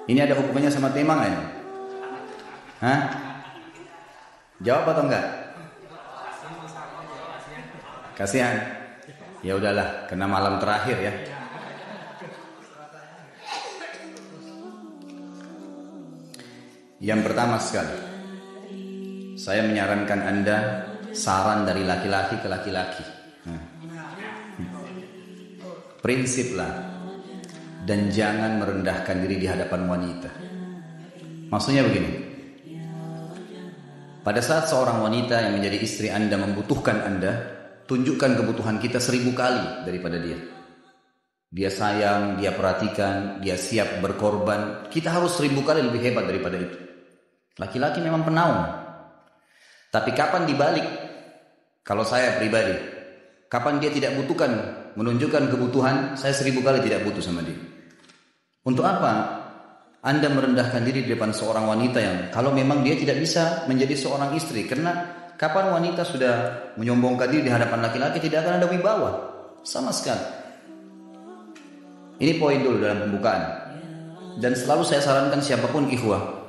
Ini ada hubungannya sama tema nggak ini? Hah? Jawab atau enggak? Kasihan. Ya udahlah, kena malam terakhir ya. Yang pertama sekali, saya menyarankan Anda saran dari laki-laki ke laki-laki. Prinsiplah dan jangan merendahkan diri di hadapan wanita. Maksudnya begini, pada saat seorang wanita yang menjadi istri Anda membutuhkan Anda, tunjukkan kebutuhan kita 1000 kali daripada dia. Dia sayang, dia perhatikan, dia siap berkorban. Kita harus 1000 kali lebih hebat daripada itu. Laki-laki memang penaung. Tapi kapan dibalik? Kalau saya pribadi, kapan dia tidak butuhkan, menunjukkan kebutuhan, saya 1000 kali tidak butuh sama dia. Untuk apa Anda merendahkan diri di depan seorang wanita yang kalau memang dia tidak bisa menjadi seorang istri? Karena kapan wanita sudah menyombongkan diri di hadapan laki-laki, tidak akan ada wibawa sama sekali. Ini poin dulu dalam pembukaan. Dan selalu saya sarankan siapapun ikhwah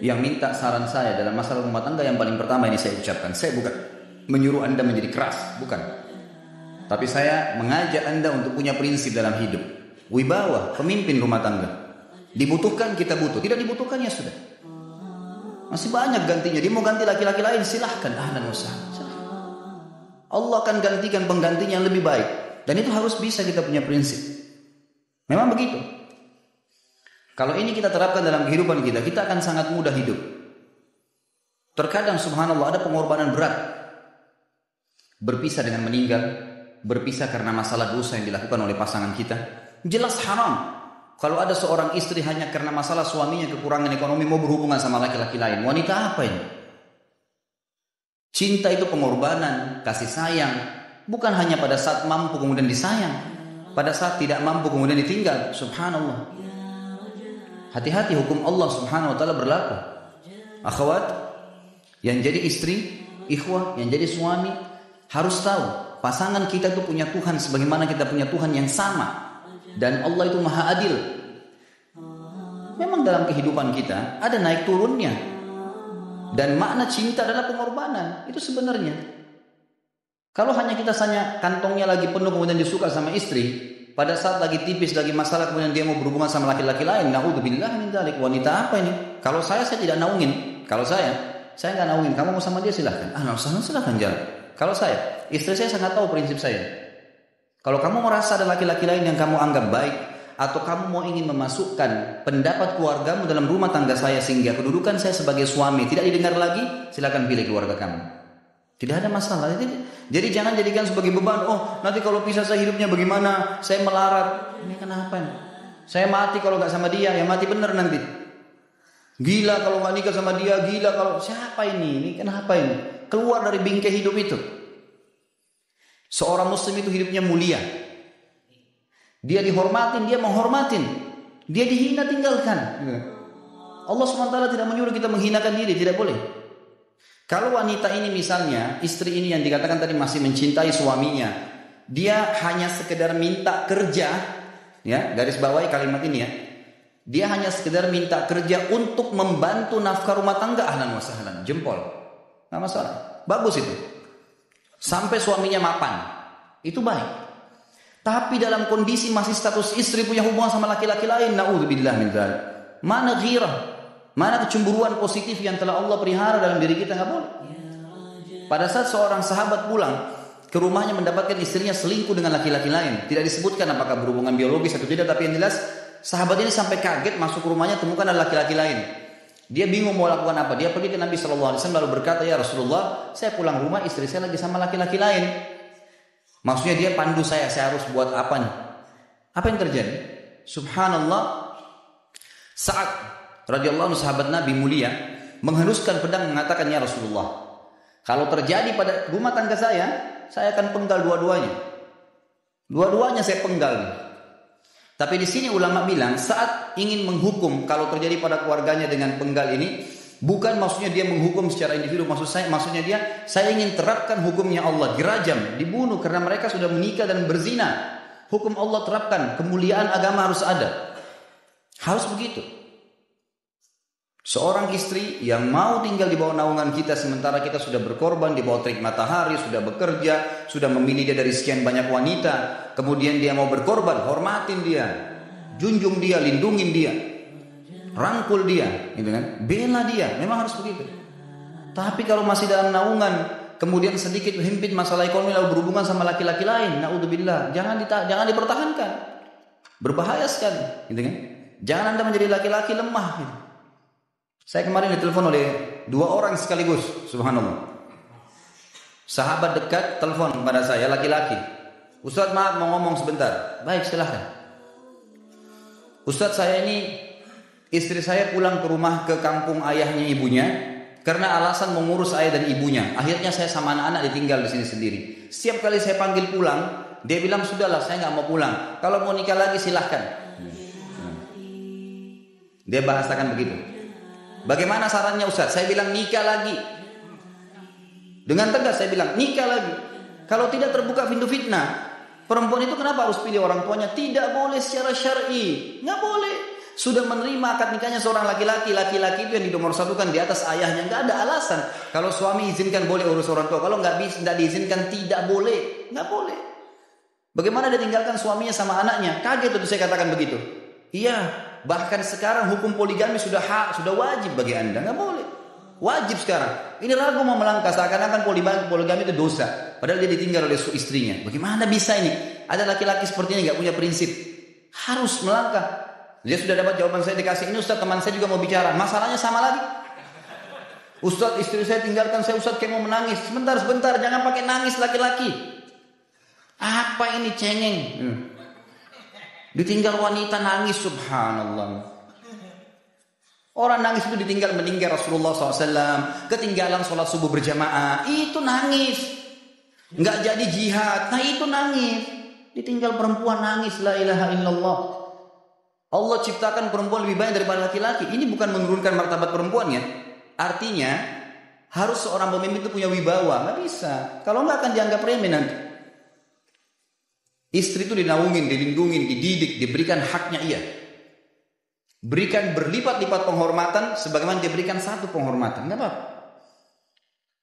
yang minta saran saya dalam masalah rumah tangga, yang paling pertama ini saya ucapkan, saya bukan menyuruh Anda menjadi keras, bukan. Tapi saya mengajak Anda untuk punya prinsip dalam hidup. Wibawa, pemimpin rumah tangga. Dibutuhkan kita butuh, tidak dibutuhkan ya sudah. Masih banyak gantinya. Dia mau ganti laki-laki lain, silahkan. Ahlan wa sahlan. Allah akan gantikan penggantinya yang lebih baik. Dan itu harus bisa kita punya prinsip. Memang begitu. Kalau ini kita terapkan dalam kehidupan kita, kita akan sangat mudah hidup. Terkadang subhanallah ada pengorbanan berat. Berpisah dengan meninggal, berpisah karena masalah dosa yang dilakukan oleh pasangan kita. Jelas haram. Kalau ada seorang istri hanya karena masalah suaminya kekurangan ekonomi mau berhubungan sama laki-laki lain, wanita apa ini? Cinta itu pengorbanan, kasih sayang. Bukan hanya pada saat mampu kemudian disayang, pada saat tidak mampu kemudian ditinggal. Subhanallah. Hati-hati, hukum Allah subhanahu wa ta'ala berlaku. Akhwat yang jadi istri, ikhwah yang jadi suami, harus tahu pasangan kita itu punya Tuhan sebagaimana kita punya Tuhan yang sama. Dan Allah itu maha adil. Memang dalam kehidupan kita ada naik turunnya. Dan makna cinta adalah pengorbanan. Itu sebenarnya. Kalau hanya kita kantongnya lagi penuh kemudian disuka sama istri, pada saat lagi tipis, lagi masalah kemudian dia mau berhubungan sama laki-laki lain, naudzubillah min dzalik. Wanita apa ini? Kalau saya tidak naungin. Kalau saya nggak naungin. Kamu mau sama dia silahkan. Silahkan jalan. Kalau saya, istri saya sangat tahu prinsip saya. Kalau kamu merasa ada laki-laki lain yang kamu anggap baik, atau kamu mau ingin memasukkan pendapat keluargamu dalam rumah tangga saya sehingga kedudukan saya sebagai suami tidak didengar lagi, silakan pilih keluarga kamu. Tidak ada masalah. Jadi jangan jadikan sebagai beban. Oh, nanti kalau pisah saya hidupnya bagaimana? Saya melarat. Ini kenapa nih? Saya mati kalau nggak sama dia, ya mati bener nanti. Gila kalau nggak nikah sama dia, gila kalau siapa ini? Ini kenapa ini? Keluar dari bingkai hidup itu. Seorang muslim itu hidupnya mulia. Dia dihormatin, dia menghormatin. Dia dihina, tinggalkan. Allah SWT tidak menyuruh kita menghinakan diri, tidak boleh. Kalau wanita ini misalnya, istri ini yang dikatakan tadi masih mencintai suaminya, dia hanya sekedar minta kerja, ya, garis bawahi kalimat ini ya. Dia hanya sekedar minta kerja untuk membantu nafkah rumah tangga, ahlan wa sahlan, jempol. Nggak masalah. Bagus itu. Sampai suaminya mapan. Itu baik. Tapi dalam kondisi masih status istri punya hubungan sama laki-laki lain, naudzubillah min dzalik. Mana ghirah? Mana kecemburuan positif yang telah Allah pelihara dalam diri kita? Nggak boleh. Pada saat seorang sahabat pulang ke rumahnya mendapatkan istrinya selingkuh dengan laki-laki lain, tidak disebutkan apakah berhubungan biologis atau tidak, tapi yang jelas sahabat ini sampai kaget masuk ke rumahnya temukan ada laki-laki lain. Dia bingung mau lakukan apa. Dia pergi ke Nabi SAW lalu berkata, ya Rasulullah, saya pulang rumah istri saya lagi sama laki-laki lain. Maksudnya dia pandu saya harus buat apa nih? Apa yang terjadi? Subhanallah, Sa'ad radhiyallahu anhu sahabat Nabi mulia menghenuskan pedang mengatakan, ya Rasulullah, kalau terjadi pada rumah tangga saya akan penggal dua-duanya. Dua-duanya saya penggal. Tapi di sini ulama bilang saat ingin menghukum kalau terjadi pada keluarganya dengan penggal ini, bukan maksudnya dia menghukum secara individu, maksudnya dia saya ingin terapkan hukumnya Allah, dirajam, dibunuh karena mereka sudah menikah dan berzina. hukum Allah terapkan, kemuliaan agama harus ada. Harus begitu. Seorang istri yang mau tinggal di bawah naungan kita sementara kita sudah berkorban di bawah terik matahari, sudah bekerja, sudah memilih dia dari sekian banyak wanita, kemudian dia mau berkorban, hormatin dia, junjung dia, lindungin dia, rangkul dia, gitu kan? Bela dia, memang harus begitu. Tapi kalau masih dalam naungan, kemudian sedikit himpit masalah ekonomi lalu berhubungan sama laki-laki lain, naudzubillah, jangan dipertahankan. Berbahaya sekali, gitu kan? Jangan Anda menjadi laki-laki lemah, gitu. Saya kemarin ditelepon oleh 2 orang sekaligus, subhanallah. Sahabat dekat telepon kepada saya, laki-laki. Ustaz, maaf mau ngomong sebentar. Baik, silahkan. Ustaz, saya ini istri saya pulang ke rumah ke kampung ayahnya ibunya karena alasan mengurus ayah dan ibunya. Akhirnya saya sama anak-anak ditinggal di sini sendiri. Setiap kali saya panggil pulang, dia bilang sudahlah, saya nggak mau pulang. Kalau mau nikah lagi silahkan. Dia bahasakan begitu. Bagaimana sarannya Ustaz? Saya bilang nikah lagi. Dengan tegas saya bilang nikah lagi. Kalau tidak terbuka pintu fitnah. Perempuan itu kenapa harus pilih orang tuanya? Tidak boleh secara syar'i. Nggak boleh. Sudah menerima akad nikahnya seorang laki-laki. Laki-laki itu yang dinomorsatukan di atas ayahnya. Nggak ada alasan. Kalau suami izinkan boleh urus orang tua. Kalau nggak diizinkan tidak boleh. Nggak boleh. Bagaimana dia tinggalkan suaminya sama anaknya? Kaget itu saya katakan begitu. Iya. Bahkan sekarang hukum poligami sudah wajib bagi Anda. Nggak boleh. Wajib sekarang. Ini ragu mau melangkah. Seakan-akan poligami itu dosa. Padahal dia ditinggal oleh istrinya. Bagaimana bisa ini? Ada laki-laki seperti ini nggak punya prinsip. Harus melangkah. Dia sudah dapat jawaban saya dikasih. Ini Ustaz, teman saya juga mau bicara. Masalahnya sama lagi. Ustaz, istri saya tinggalkan saya. Ustaz, kayak mau menangis. Sebentar. Jangan pakai nangis laki-laki. Apa ini cengeng? Ditinggal wanita nangis, subhanallah. Orang nangis itu ditinggal meninggal Rasulullah SAW. Ketinggalan sholat subuh berjamaah, itu nangis. Nggak jadi jihad, nah itu nangis. Ditinggal perempuan nangis, la ilaha illallah. Allah ciptakan perempuan lebih banyak daripada laki-laki. Ini bukan menurunkan martabat perempuannya. Artinya harus seorang pemimpin itu punya wibawa. Nggak bisa. Kalau nggak akan dianggap remeh nanti. Istri itu dinaungin, dilindungin, dididik, diberikan haknya ia. Berikan berlipat-lipat penghormatan sebagaimana dia berikan satu penghormatan. Enggak apa-apa.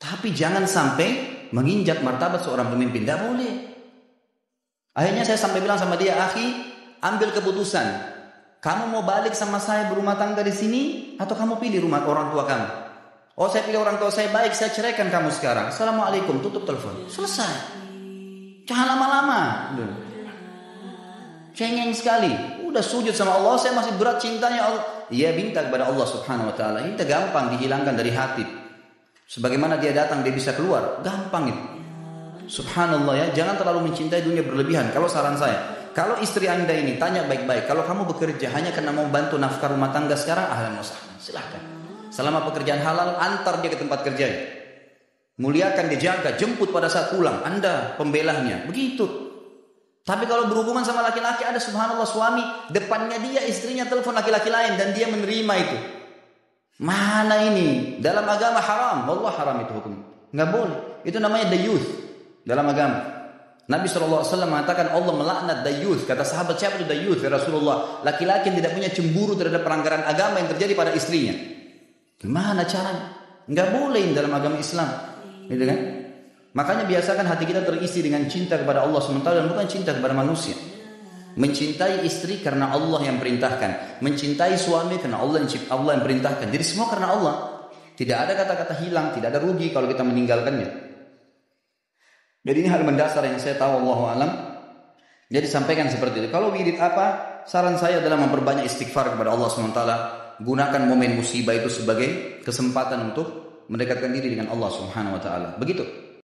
Tapi jangan sampai menginjak martabat seorang pemimpin. Tidak boleh. Akhirnya saya sampai bilang sama dia, akhi, ambil keputusan. Kamu mau balik sama saya berumah tangga di sini atau kamu pilih rumah orang tua kamu? Oh, saya pilih orang tua saya. Baik, saya ceraikan kamu sekarang. Assalamualaikum, tutup telepon. Selesai. Jangan lama-lama. Cengeng sekali. Udah sujud sama Allah, saya masih berat cintanya Allah. Dia minta kepada Allah Subhanahu wa taala. Ini gampang dihilangkan dari hati. Sebagaimana dia datang dia bisa keluar, gampang itu. Subhanallah ya, jangan terlalu mencintai dunia berlebihan. Kalau saran saya, kalau istri Anda ini tanya baik-baik, kalau kamu bekerja hanya karena mau bantu nafkah rumah tangga sekarang, ahlan wa sahlan, silahkan. Selama pekerjaan halal, antar dia ke tempat kerjanya. Muliakan, dijaga, jemput pada saat pulang. Anda pembelahnya. Begitu. Tapi kalau berhubungan sama laki-laki, ada subhanallah suami, depannya dia, istrinya telepon laki-laki lain dan dia menerima itu. Mana ini? Dalam agama haram. Wallah haram itu hukum. Nggak boleh. Itu namanya dayuth dalam agama. Nabi SAW mengatakan Allah melaknat dayuth. Kata sahabat, siapa itu dayuth? Ya Rasulullah, laki-laki yang tidak punya cemburu terhadap pelanggaran agama yang terjadi pada istrinya. Gimana caranya? Nggak boleh dalam agama Islam. Gitu kan? Makanya biasakan hati kita terisi dengan cinta kepada Allah SWT dan bukan cinta kepada manusia. Mencintai istri karena Allah yang perintahkan, mencintai suami karena Allah yang perintahkan. Jadi semua karena Allah. Tidak ada kata-kata hilang, tidak ada rugi kalau kita meninggalkannya. Jadi ini hal mendasar yang saya tahu, Allahu a'lam. Jadi sampaikan seperti itu. Kalau wirid apa? Saran saya adalah memperbanyak istighfar kepada Allah SWT. Gunakan momen musibah itu sebagai kesempatan untuk mendekatkan diri dengan Allah Subhanahu wa taala. Begitu.